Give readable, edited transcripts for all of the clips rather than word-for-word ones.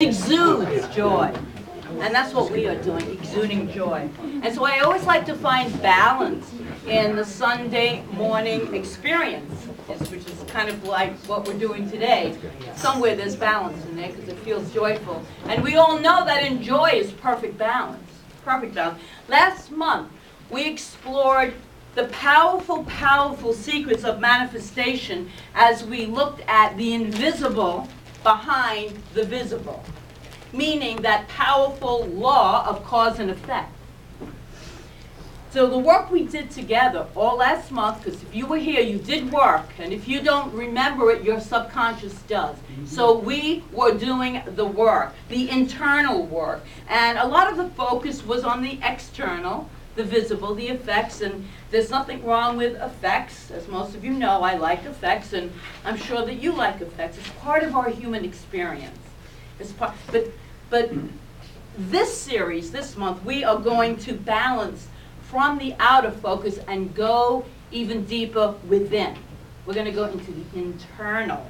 exudes joy. And that's what we are doing, exuding joy. And so I always like to find balance in the Sunday morning experience, which is kind of like what we're doing today. Somewhere there's balance in there because it feels joyful. And we all know that in joy is perfect balance. Perfect balance. Last month, we explored the powerful, powerful secrets of manifestation as we looked at the invisible behind the visible, meaning that powerful law of cause and effect. So the work we did together all last month, because if you were here, you did work, and if you don't remember it, your subconscious does. So we were doing the work, the internal work, and a lot of the focus was on the external, the visible, the effects, and there's nothing wrong with effects. As most of you know, I like effects, and I'm sure that you like effects. It's part of our human experience. It's part, but this series, this month, we are going to balance from the outer focus and go even deeper within. We're going to go into the internal.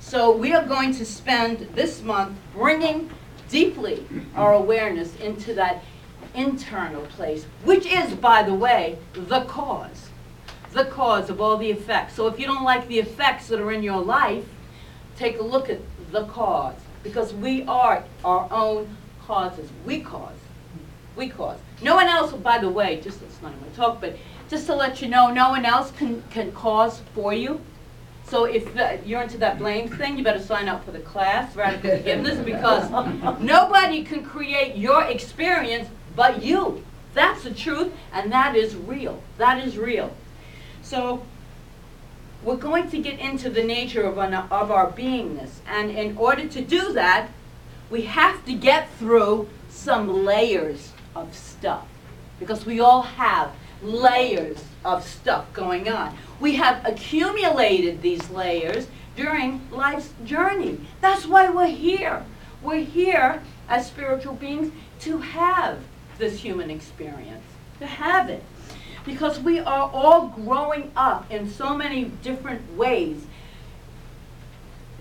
So we are going to spend this month bringing deeply our awareness into that internal place, which is, by the way, the cause of all the effects. So if you don't like the effects that are in your life, take a look at the cause, because we are our own causes. We cause. No one else, by the way, just it's not my talk, but just to let you know, no one else can cause for you. So if you're into that blame thing, you better sign up for the class, Radical Forgiveness, because nobody can create your experience but you. That's the truth, and that is real. That is real. So we're going to get into the nature of our beingness, and in order to do that, we have to get through some layers of stuff, because we all have layers of stuff going on. We have accumulated these layers during life's journey. That's why we're here. We're here as spiritual beings to have this human experience, to have it. Because we are all growing up in so many different ways.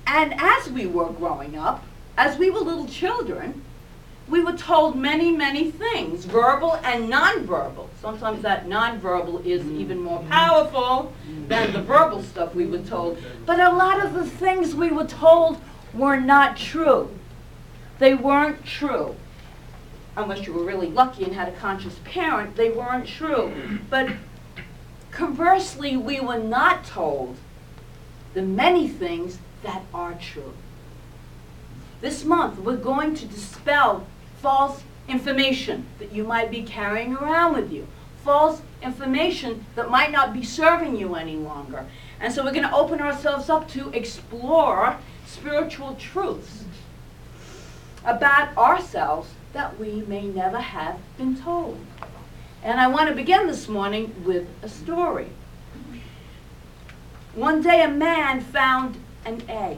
And as we were growing up, as we were little children, we were told many, many things, verbal and nonverbal. Sometimes that nonverbal is even more powerful than the verbal stuff we were told. But a lot of the things we were told were not true. They weren't true. Unless you were really lucky and had a conscious parent, they weren't true. But conversely, we were not told the many things that are true. This month, we're going to dispel false information that you might be carrying around with you. False information that might not be serving you any longer. And so we're going to open ourselves up to explore spiritual truths about ourselves that we may never have been told. And I want to begin this morning with a story. One day a man found an egg,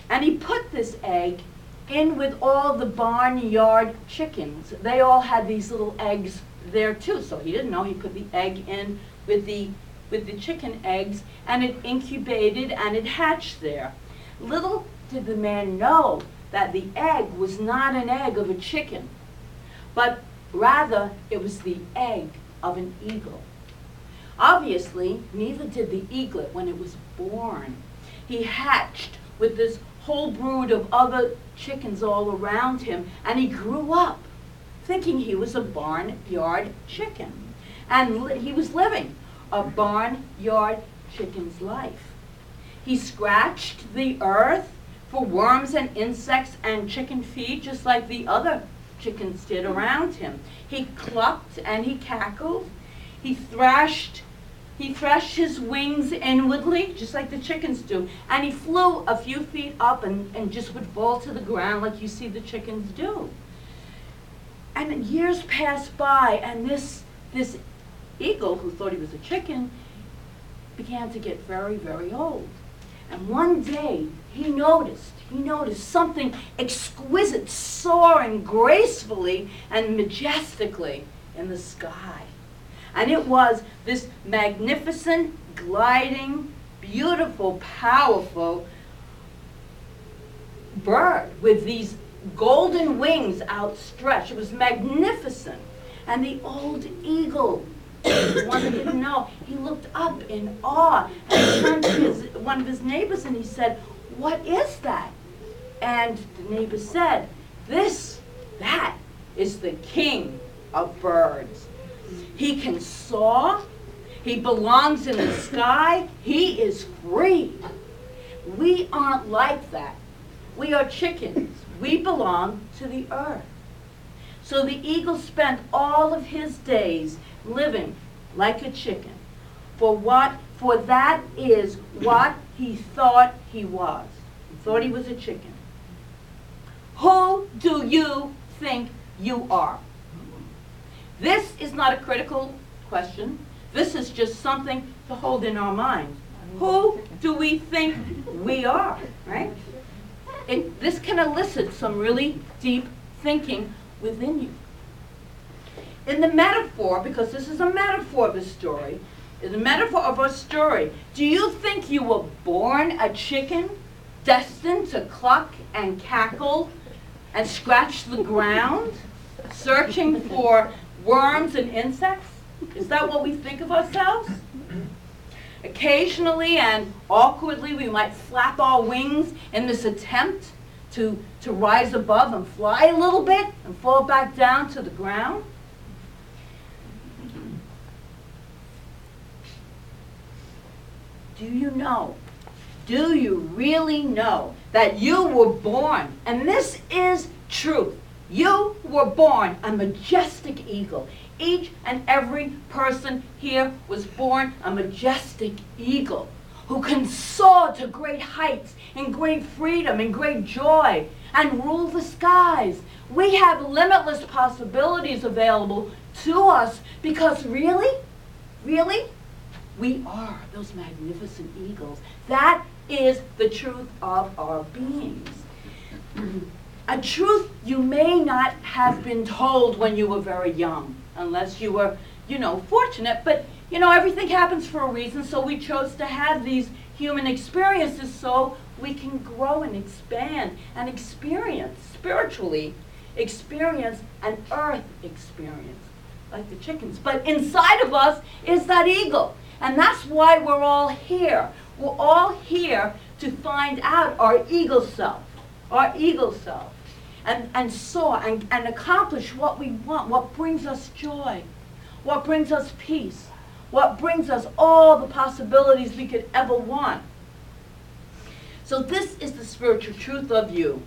and he put this egg in with all the barnyard chickens. They all had these little eggs there too, so he didn't know. He put the egg in with the chicken eggs, and it incubated and it hatched there. Little did the man know that the egg was not an egg of a chicken, but rather it was the egg of an eagle. Obviously, neither did the eaglet when it was born. He hatched with this whole brood of other chickens all around him, and he grew up thinking he was a barnyard chicken. And he was living a barnyard chicken's life. He scratched the earth for worms and insects and chicken feed, just like the other chickens did around him. He clucked and he cackled. He thrashed his wings inwardly, just like the chickens do. And he flew a few feet up and just would fall to the ground like you see the chickens do. And years passed by, and this eagle, who thought he was a chicken, began to get very, very old. And one day, he noticed something exquisite soaring gracefully and majestically in the sky. And it was this magnificent, gliding, beautiful, powerful bird with these golden wings outstretched. It was magnificent. And the old eagle, the one that didn't know, he looked up in awe and he turned to one of his neighbors and he said, "What is that?" And the neighbor said, that is the king of birds. He can soar. He belongs in the sky. He is free. We aren't like that. We are chickens. We belong to the earth. So the eagle spent all of his days living like a chicken. For that is what he thought he was. He thought he was a chicken. Who do you think you are? This is not a critical question. This is just something to hold in our minds. Who do we think we are, right? This can elicit some really deep thinking within you. In the metaphor, because this is a metaphor of a story, in the metaphor of a story, do you think you were born a chicken, destined to cluck and cackle and scratch the ground, searching for worms and insects? Is that what we think of ourselves? Occasionally and awkwardly, we might flap our wings in this attempt to rise above and fly a little bit and fall back down to the ground. Do you know? Do you really know that you were born, and this is truth, you were born a majestic eagle. Each and every person here was born a majestic eagle who can soar to great heights and great freedom and great joy and rule the skies. We have limitless possibilities available to us because really, we are those magnificent eagles. That is the truth of our beings. A truth you may not have been told when you were very young, unless you were, fortunate. But, everything happens for a reason, so we chose to have these human experiences so we can grow and expand and experience, spiritually, experience an earth experience, like the chickens. But inside of us is that eagle. And that's why we're all here. We're all here to find out our eagle self, and soar and accomplish what we want, what brings us joy, what brings us peace, what brings us all the possibilities we could ever want. So this is the spiritual truth of you.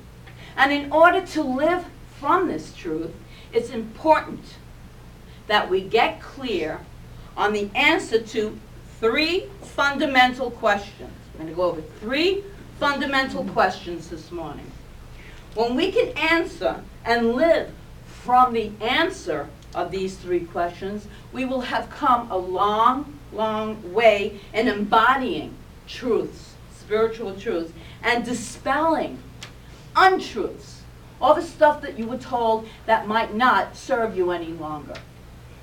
And in order to live from this truth, it's important that we get clear on the answer to 3 fundamental questions. I'm going to go over 3 fundamental questions this morning. When we can answer and live from the answer of these 3 questions, we will have come a long, long way in embodying truths, spiritual truths, and dispelling untruths, all the stuff that you were told that might not serve you any longer.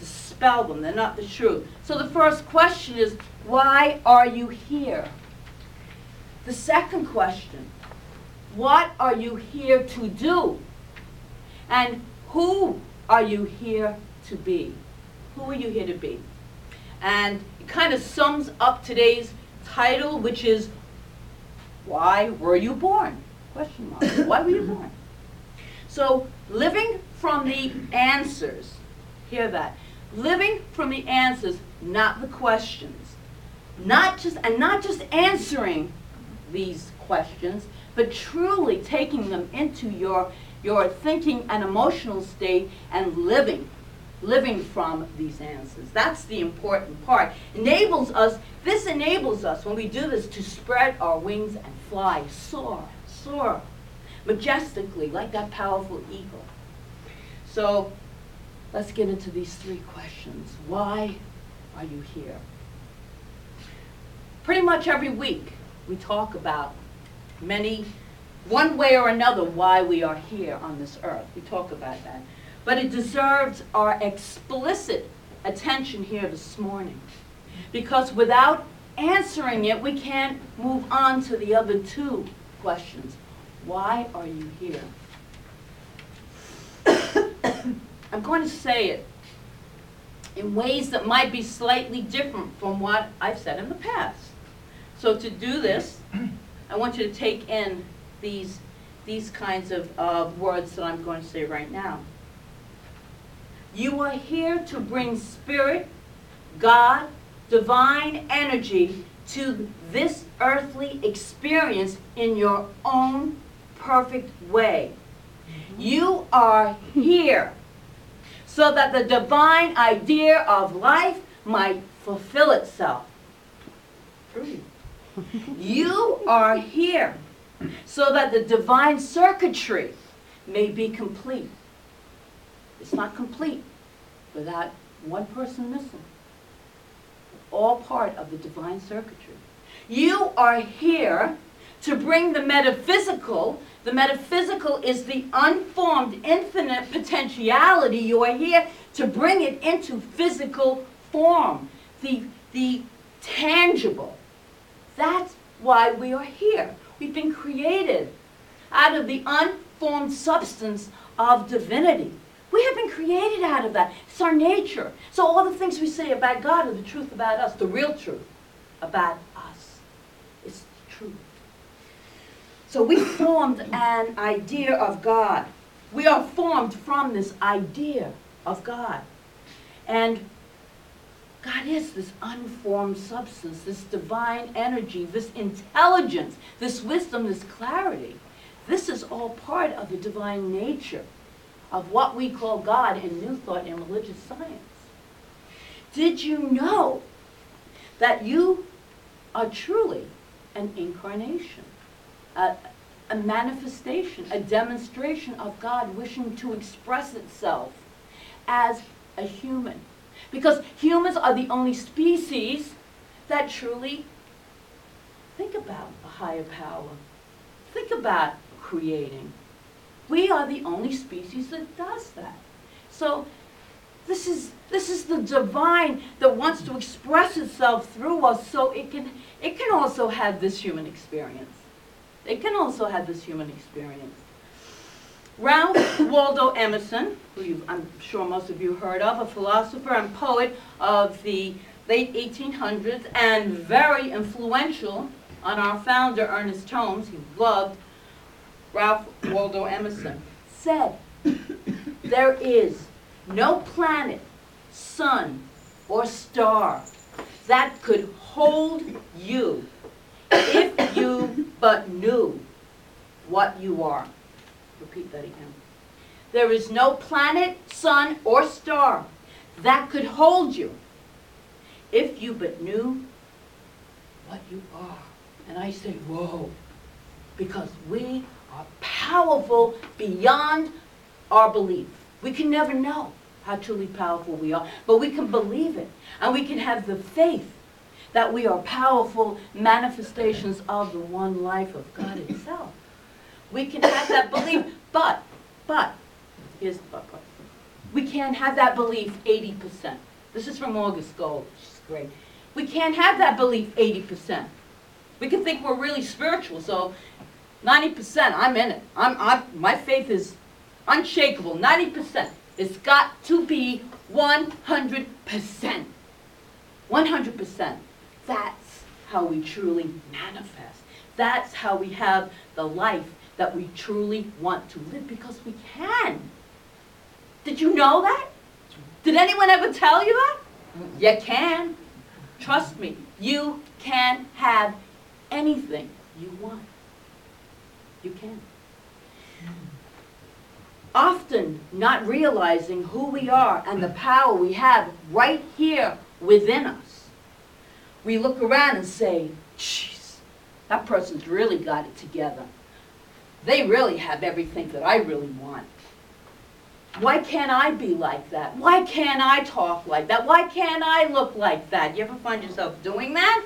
Dispel them, they're not the truth. So the first question is, why are you here? The second question, what are you here to do? And who are you here to be? Who are you here to be? And it kind of sums up today's title, which is, why were you born? Question mark. Why were you born? So, living from the answers, hear that, living from the answers, not the questions. Not just answering these questions, but truly taking them into your thinking and emotional state and living from these answers. That's the important part. This enables us, when we do this, to spread our wings and fly, soar, majestically, like that powerful eagle. So, let's get into these 3 questions. Why are you here? Pretty much every week, we talk about one way or another, why we are here on this earth. We talk about that. But it deserves our explicit attention here this morning. Because without answering it, we can't move on to the other 2 questions. Why are you here? I'm going to say it in ways that might be slightly different from what I've said in the past. So to do this, I want you to take in these kinds of words that I'm going to say right now. You are here to bring spirit, God, divine energy to this earthly experience in your own perfect way. You are here so that the divine idea of life might fulfill itself. True. You are here so that the divine circuitry may be complete. It's not complete without one person missing. All part of the divine circuitry. You are here to bring the metaphysical. The metaphysical is the unformed, infinite potentiality. You are here to bring it into physical form, the tangible. That's why we are here. We've been created out of the unformed substance of divinity. We have been created out of that. It's our nature. So all the things we say about God are the truth about us, the real truth about us. It's the truth. So we formed an idea of God. We are formed from this idea of God. And God is this unformed substance, this divine energy, this intelligence, this wisdom, this clarity. This is all part of the divine nature of what we call God in New Thought and religious science. Did you know that you are truly an incarnation, a manifestation, a demonstration of God wishing to express itself as a human? Because humans are the only species that truly think about a higher power, think about creating. We are the only species that does that. So this is the divine that wants to express itself through us, so it can also have this human experience. It can also have this human experience. Ralph Waldo Emerson, who I'm sure most of you heard of, a philosopher and poet of the late 1800s and very influential on our founder Ernest Holmes, he loved Ralph Waldo Emerson, said, there is no planet, sun, or star that could hold you if you but knew what you are. Repeat that again. There is no planet, sun, or star that could hold you if you but knew what you are. And I say, whoa, because we are powerful beyond our belief. We can never know how truly powerful we are, but we can believe it, and we can have the faith that we are powerful manifestations of the one life of God itself. We can have that belief, but, here's the but part. We can't have that belief 80%. This is from August Gold, which is great. We can't have that belief 80%. We can think we're really spiritual, so 90%, I'm in it. My faith is unshakable, 90%. It's got to be 100%. 100%. That's how we truly manifest. That's how we have the life that we truly want to live, because we can. Did you know that? Did anyone ever tell you that? You can. Trust me, you can have anything you want. You can. Often not realizing who we are and the power we have right here within us. We look around and say, geez, that person's really got it together. They really have everything that I really want. Why can't I be like that? Why can't I talk like that? Why can't I look like that? You ever find yourself doing that?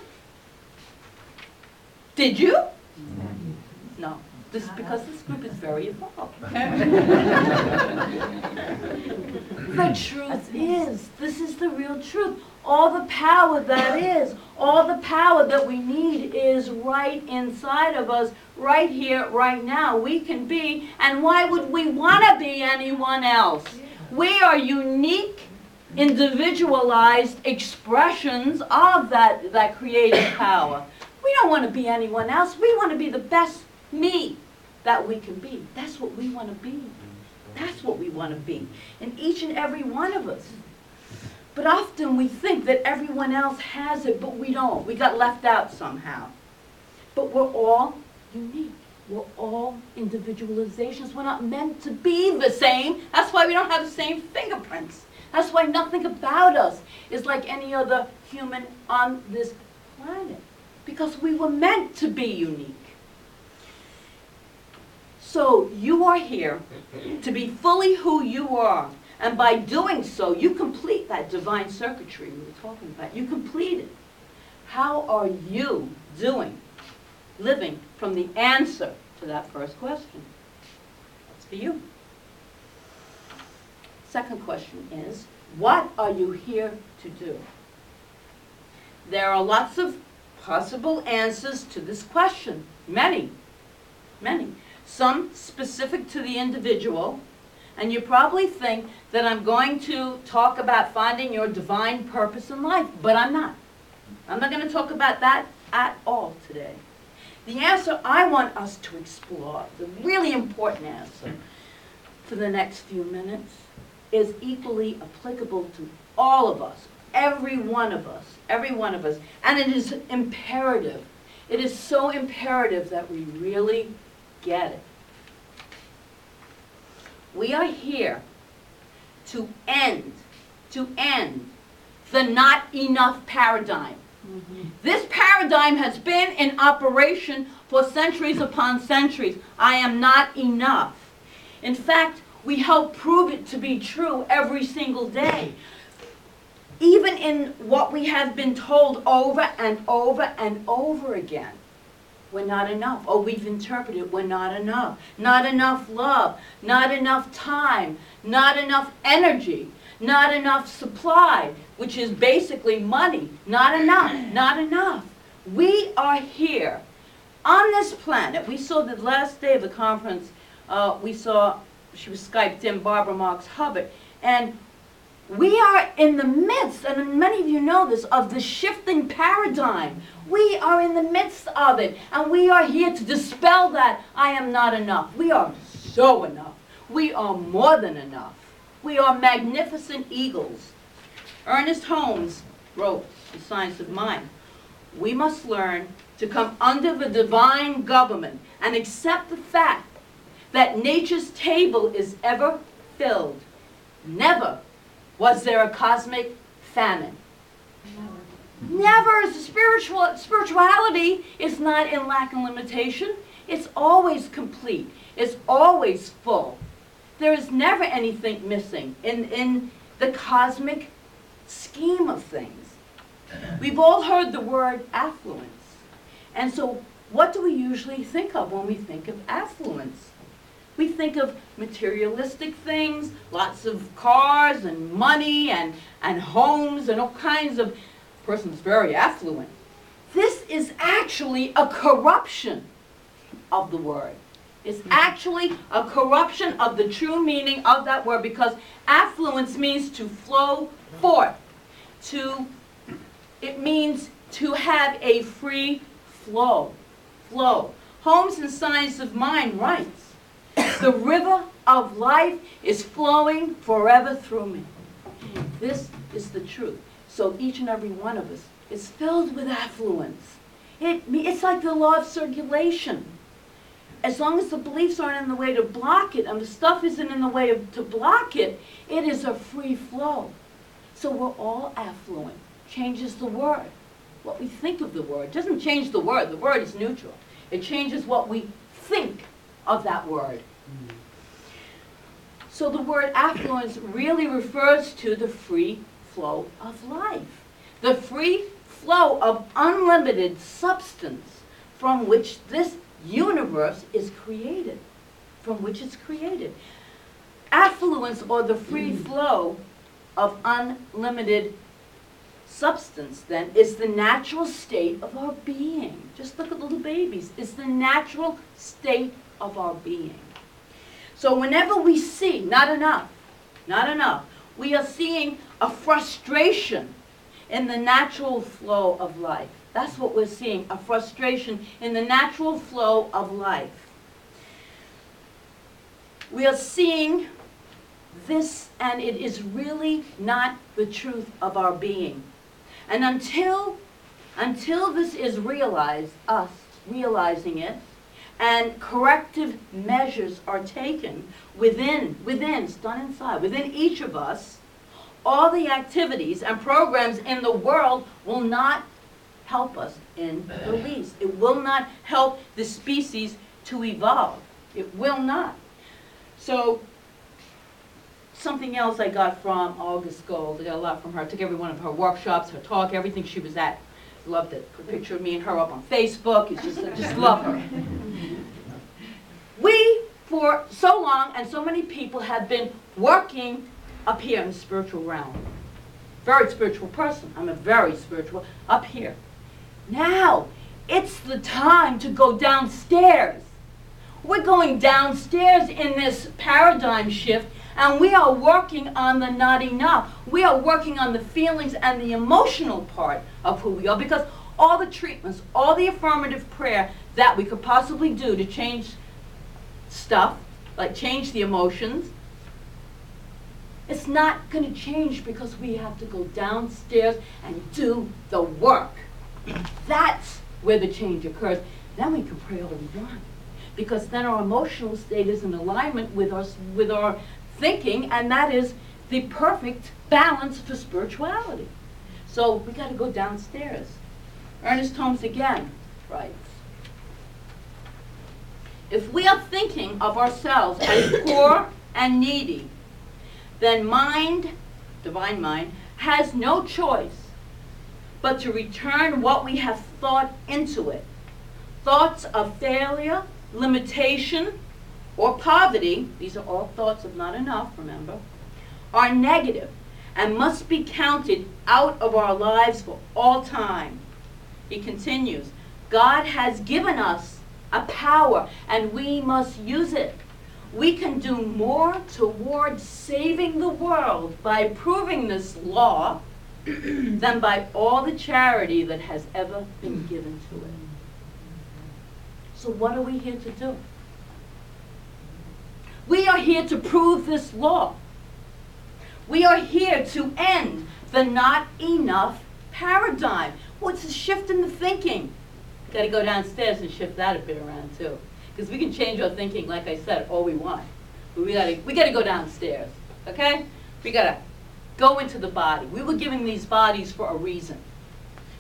Did you? No. This is because this group is very evolved. The truth is, this is the real truth. All the power that is, all the power that we need is right inside of us, right here, right now. We can be, and why would we want to be anyone else? We are unique, individualized expressions of that creative power. We don't want to be anyone else. We want to be the best me that we can be. That's what we want to be. That's what we want to be. And each and every one of us. But often we think that everyone else has it, but we don't. We got left out somehow. But we're all unique. We're all individualizations. We're not meant to be the same. That's why we don't have the same fingerprints. That's why nothing about us is like any other human on this planet. Because we were meant to be unique. So you are here to be fully who you are. And by doing so, you complete that divine circuitry we were talking about. You complete it. How are you doing? Living from the answer to that first question. That's for you. Second question is, what are you here to do? There are lots of possible answers to this question. Many. Many. Some specific to the individual. And you probably think that I'm going to talk about finding your divine purpose in life, but I'm not. I'm not going to talk about that at all today. The answer I want us to explore, the really important answer for the next few minutes, is equally applicable to all of us, every one of us, every one of us. And it is imperative. It is so imperative that we really get it. We are here to end the not enough paradigm. This paradigm has been in operation for centuries upon centuries. I am not enough. In fact, we help prove it to be true every single day. Even in what we have been told over and over and over again. We're not enough. Oh, we've interpreted we're not enough. Not enough love. Not enough time. Not enough energy. Not enough supply, which is basically money. Not enough. Not enough. We are here on this planet. We saw the last day of the conference, she was Skyped in, Barbara Marx Hubbard. And we are in the midst, and many of you know this, of the shifting paradigm. We are in the midst of it, and we are here to dispel that I am not enough. We are so enough. We are more than enough. We are magnificent eagles. Ernest Holmes wrote, The Science of Mind. We must learn to come under the divine government and accept the fact that nature's table is ever filled. Never was there a cosmic famine. Never. Spirituality is not in lack and limitation. It's always complete. It's always full. There is never anything missing in the cosmic scheme of things. We've all heard the word affluence. And so what do we usually think of when we think of affluence? We think of materialistic things, lots of cars and money and homes and all kinds of persons very affluent. This is actually a corruption of the word. It's actually a corruption of the true meaning of that word, because affluence means to flow forth. It means to have a free flow. Holmes in Science of Mind writes, the river of life is flowing forever through me. This is the truth. So each and every one of us is filled with affluence. It's like the law of circulation. As long as the beliefs aren't in the way to block it, and the stuff isn't in the way to block it, it is a free flow. So we're all affluent. Changes the word. What we think of the word. It doesn't change the word. The word is neutral. It changes what we think of that word. So the word affluence really refers to the free flow of life. The free flow of unlimited substance from which this universe is created. From which it's created. Affluence, or the free flow of unlimited substance, then, is the natural state of our being. Just look at little babies. It's the natural state of our being. So whenever we see not enough, Not enough. We are seeing a frustration in the natural flow of life. That's what we're seeing, a frustration in the natural flow of life. We are seeing this, and it is really not the truth of our being. And until this is realized, us realizing it, and corrective measures are taken within, it's done inside, within each of us, all the activities and programs in the world will not help us in the least. It will not help the species to evolve. It will not. So, something else I got from August Gold, I got a lot from her. I took every one of her workshops, her talk, everything she was at. Loved it. Put a picture of me and her up on Facebook. It's just, I just love her. We, for so long, and so many people have been working up here in the spiritual realm. Very spiritual person. I'm a very spiritual, up here. Now, it's the time to go downstairs. We're going downstairs in this paradigm shift, and we are working on the not enough. We are working on the feelings and the emotional part of who we are, because all the treatments, all the affirmative prayer that we could possibly do to change stuff, like change the emotions, it's not going to change because we have to go downstairs and do the work. That's where the change occurs. Then we can pray all we want, because then our emotional state is in alignment with our thinking, and that is the perfect balance for spirituality. So we got to go downstairs. Ernest Holmes again writes, if we are thinking of ourselves as poor and needy, then mind, divine mind, has no choice but to return what we have thought into it. Thoughts of failure, limitation, or poverty, these are all thoughts of not enough, remember, are negative and must be counted out of our lives for all time. He continues, God has given us a power, and we must use it. We can do more towards saving the world by proving this law than by all the charity that has ever been given to it. So what are we here to do? We are here to prove this law. We are here to end the not enough paradigm. Well, it's a shift in the thinking. Got to go downstairs and shift that a bit around too, because we can change our thinking, like I said, all we want. But we got to go downstairs. Okay? We got to go into the body. We were giving these bodies for a reason,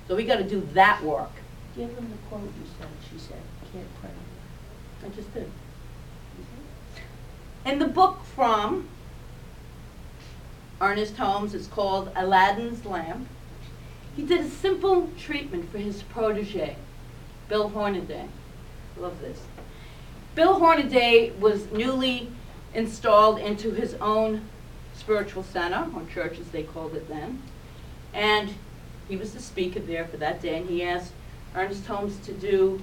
so we got to do that work. Give them the quote you said. She said, "Can't pray." I just did. In the book from Ernest Holmes, it's called Aladdin's Lamp. He did a simple treatment for his protege, Bill Hornaday. Love this. Bill Hornaday was newly installed into his own spiritual center, or church as they called it then. And he was the speaker there for that day, and he asked Ernest Holmes to do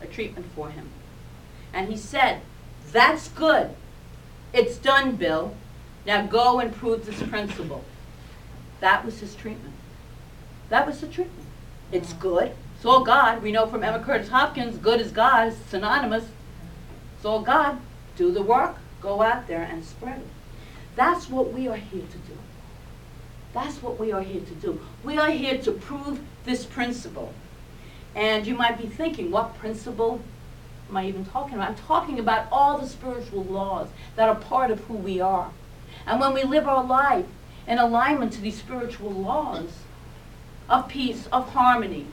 a treatment for him. And he said, "That's good. It's done, Bill. Now go and prove this principle." That was his treatment. That was the treatment. It's good. It's all God. We know from Emma Curtis Hopkins, good is God. It's synonymous. It's all God. Do the work. Go out there and spread it. That's what we are here to do. That's what we are here to do. We are here to prove this principle. And you might be thinking, what principle am I even talking about? I'm talking about all the spiritual laws that are part of who we are. And when we live our life in alignment to these spiritual laws of peace, of harmony,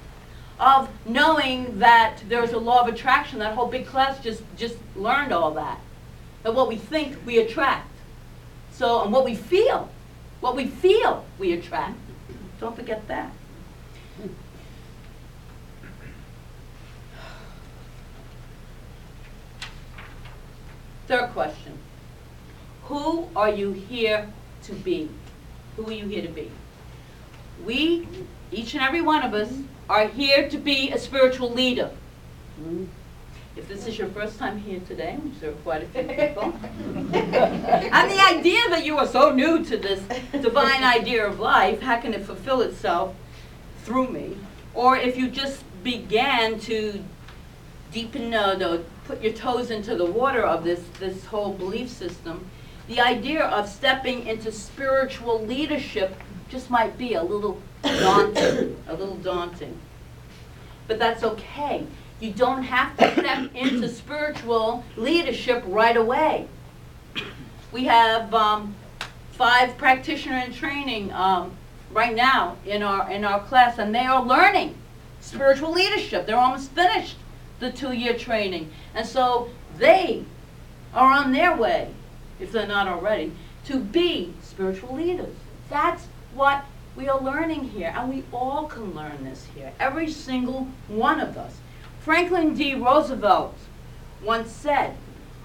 of knowing that there's a law of attraction, that whole big class just learned all that. That what we think, we attract. So, and what we feel, we attract. Don't forget that. Third question. Who are you here to be? Who are you here to be? We, each and every one of us, are here to be a spiritual leader. If this is your first time here today, which there are quite a few people, and the idea that you are so new to this divine idea of life, how can it fulfill itself through me? Or if you just began to deepen, put your toes into the water of this whole belief system, the idea of stepping into spiritual leadership just might be a little daunting, But that's okay. You don't have to step into spiritual leadership right away. We have 5 practitioners in training right now in our class, and they are learning spiritual leadership. They're almost finished the 2-year training, and so they are on their way, if they're not already, to be spiritual leaders. That's what we are learning here, and we all can learn this here, every single one of us. Franklin D. Roosevelt once said,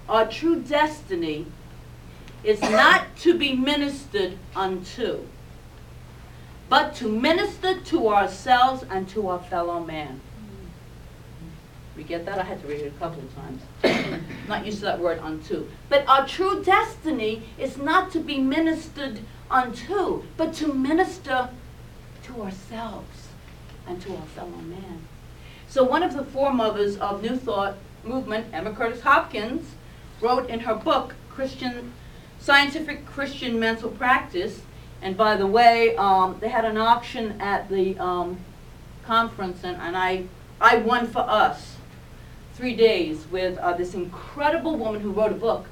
"Our true destiny is not to be ministered unto, but to minister to ourselves and to our fellow man." We get that? I had to read it a couple of times. Not used to that word unto. But our true destiny is not to be ministered unto, but to minister to ourselves and to our fellow man. So one of the foremothers of New Thought movement, Emma Curtis Hopkins, wrote in her book, Scientific Christian Mental Practice, and by the way, they had an auction at the conference, and I won for us 3 days with this incredible woman who wrote a book,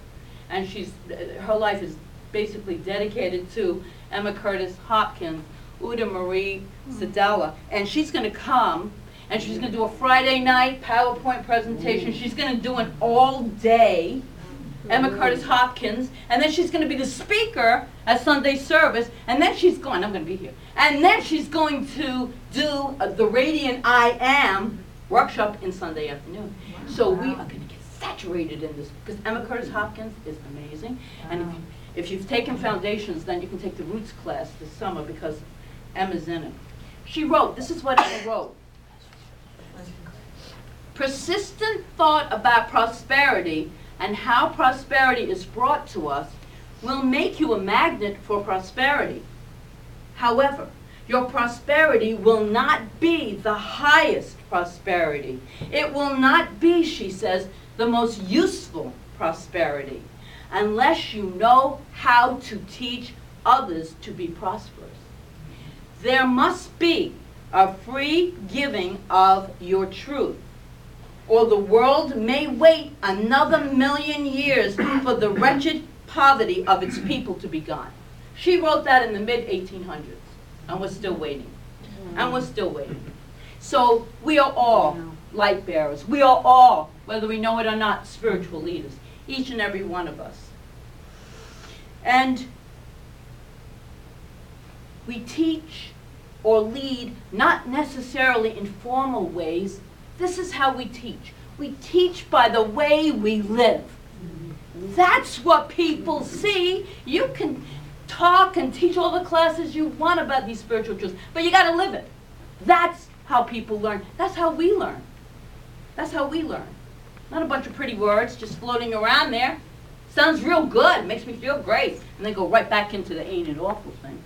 and her life is basically dedicated to Emma Curtis Hopkins, Uda Marie Sedella, and she's going to come, and she's going to do a Friday night PowerPoint presentation. She's going to do an all-day Emma Curtis Hopkins, and then she's going to be the speaker at Sunday service, and then she's going, I'm going to be here, and then she's going to do the Radiant I Am workshop in Sunday afternoon. So we are going to get saturated in this, because Emma Curtis Hopkins is amazing, and if you've taken foundations, then you can take the Roots class this summer, because Emma's in it. She wrote, this is what Emma wrote: "Persistent thought about prosperity and how prosperity is brought to us will make you a magnet for prosperity. However, your prosperity will not be the highest prosperity. It will not be," she says, "the most useful prosperity, unless you know how to teach others to be prosperous. There must be a free giving of your truth, or the world may wait another 1,000,000 years for the wretched poverty of its people to be gone." She wrote that in the mid-1800s, and we're still waiting. And we're still waiting. So we are all light bearers. We are all, whether we know it or not, spiritual leaders, each and every one of us. And we teach or lead not necessarily in formal ways. This is how we teach. We teach by the way we live. That's what people see. You can talk and teach all the classes you want about these spiritual truths, but you got to live it. That's how people learn. That's how we learn. That's how we learn. Not a bunch of pretty words just floating around there. Sounds real good, makes me feel great, and then go right back into the ain't it awful thing.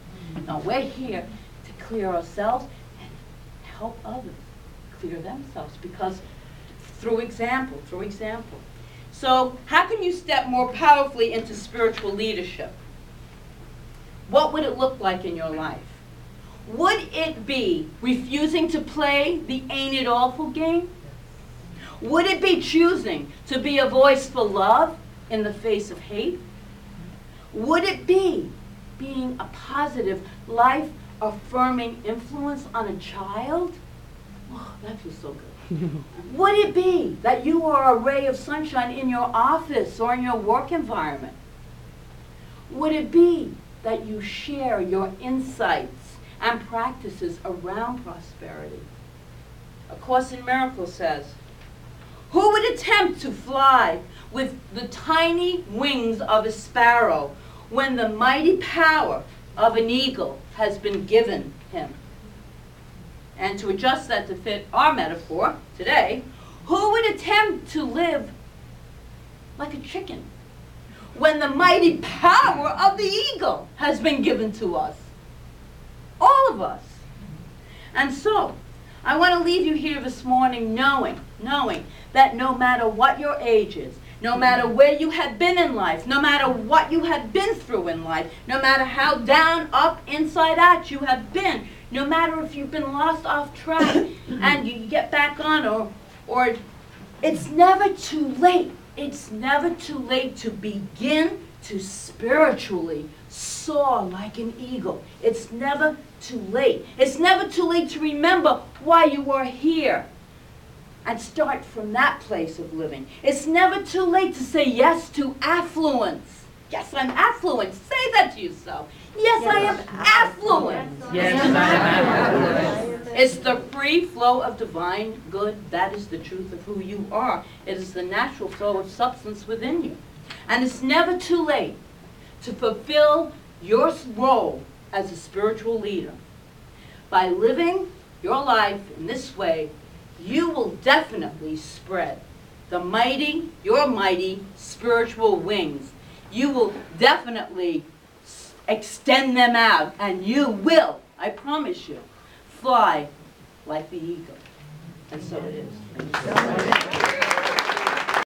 No, we're here to clear ourselves and help others clear themselves, because through example. So how can you step more powerfully into spiritual leadership? What would it look like in your life? Would it be refusing to play the ain't it awful game? Would it be choosing to be a voice for love in the face of hate? Would it be being a positive, life-affirming influence on a child? Oh, that feels so good. Would it be that you are a ray of sunshine in your office or in your work environment? Would it be that you share your insights and practices around prosperity? A Course in Miracles says, "Who would attempt to fly with the tiny wings of a sparrow when the mighty power of an eagle has been given him?" And to adjust that to fit our metaphor today, Who would attempt to live like a chicken when the mighty power of the eagle has been given to us? All of us. And so, I want to leave you here this morning knowing that no matter what your age is, no matter where you have been in life, no matter what you have been through in life, no matter how down, up, inside out you have been, no matter if you've been lost off track and you get back on, or it's never too late. It's never too late to begin to spiritually soar like an eagle. It's never too late. It's never too late to remember why you are here and start from that place of living. It's never too late to say yes to affluence. Yes, I'm affluent. Say that to yourself. Yes, I am affluent. Yes, I am affluent. It's the free flow of divine good. That is the truth of who you are. It is the natural flow of substance within you. And it's never too late to fulfill your role as a spiritual leader. By living your life in this way, you will definitely spread your mighty spiritual wings. You will definitely extend them out, and you will, I promise you, fly like the eagle. And so it is. Thank you.